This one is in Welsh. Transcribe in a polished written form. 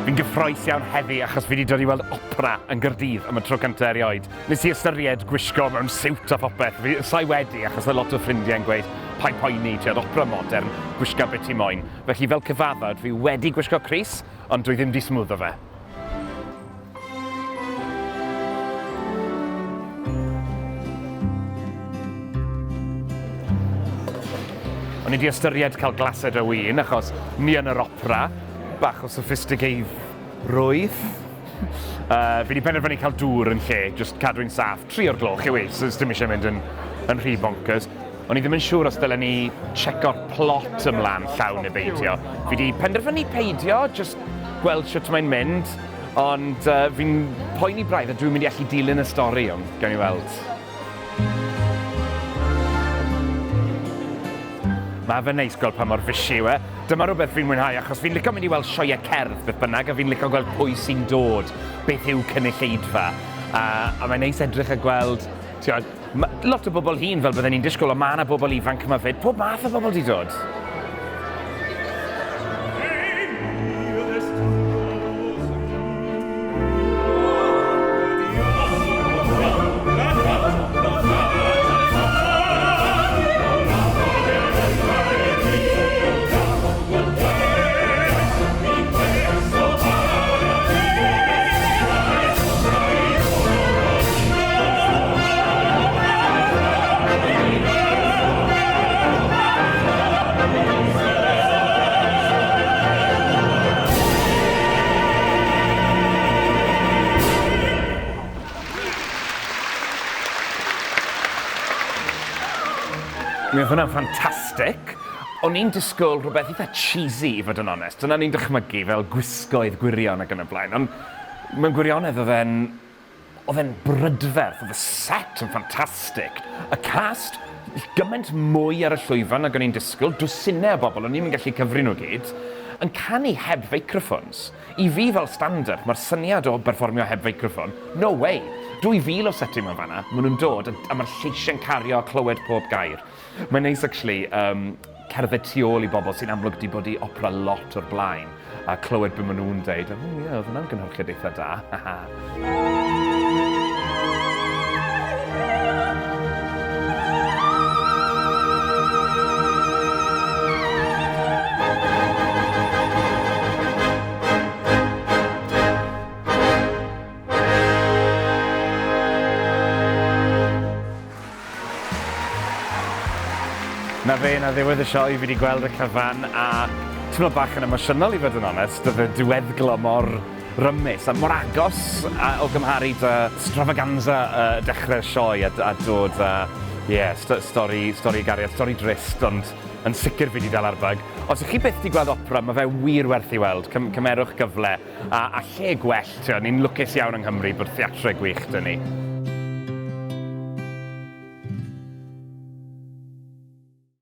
Fi'n gyffroes iawn heddi achos fi wedi dod i weld opera yn Gaerdydd am y tro cyntaf erioed. Nes i ystyried gwisgo mewn siwt a phopeth. Sai wedi achos mae lot o ffrindiau'n gweud pa'n poeni ti oedd opera modern, gwisgo beth ti moyn. Felly fel cyfaddod fi wedi gwisgo crys, ond dwi ddim di smwddo fe. O'n i wedi ystyried cael glased o win achos ni yn yr opera, bach o sophisticaterwydd. Fi wedi penderfynu cael dŵr yn lle, just cadw'n saff, 3 o'r gloch yw so dim eisiau mynd yn rhy bonkers. O'n i ddim yn siŵr os dylen ni checko'r plot ymlaen llawn neu beidio. Fi wedi penderfynu peidio, just gweld sut mae'n mynd, ond fi'n poeni braidd a dwi'n mynd i allu dilyn y stori, ond gawn ni weld. Mae fe'n neis gweld pa mor fysi yw e. Dyma rhywbeth fi'n mwynhau achos fi'n licio mynd i weld sioe cerdd beth bynnag a fi'n licio gweld pwy sy'n dod, beth yw cynulleidfa. A mae'n neis edrych a gweld, lot o bobl hŷn fel bydden ni'n disgwyl, ond mae yna bobl ifanc yma fyd. Pob math o bobl di dod. Mi oedd hwnna'n ffantastig. O'n i'n disgwyl rhywbeth eitha cheesy i fod yn onest. Dyna ni'n dychmygu fel gwisgoedd gwirion ac yn y blaen. Ond mewn gwirionedd oedd e'n brydferth, oedd y set yn ffantastig. Y cast, gymaint mwy ar y llwyfan ac o'n i'n disgwyl, dwsinau o bobl, o'n i'n gallu cyfri nhw gyd, yn canu heb feicroffons. I fi fel standard, mae'r syniad o berfformio heb feicroffon, no way. 2,000 o seti mewn fanna, maen nhw'n dod a mae'r lleisiau'n cario a clywed pob gair. Mae'n neis, actually, cerdded tu ôl i bobl sy'n amlwg di bod i opera lot o'r blaen a clywed beth maen nhw'n dweud. Oedd hwnna'n gynhyrchiad eitha da. Na fe, na ddiwedd y sioe, fi wedi gweld y cyfan a tymlo bach yn emosiynol i fod yn onest, oedd y diweddglo mor rymus a mor agos o gymharu dy stravaganza dechrau'r sioe a dod stori gariad, stori drist, ond yn sicr fi wedi dal ar bag. Os ych chi byth wedi gweld opera, mae fe wir werth i weld, cymerwch gyfle a lle gwell, ni'n lwcus iawn yng Nghymru bod theatrau gwych dyn ni.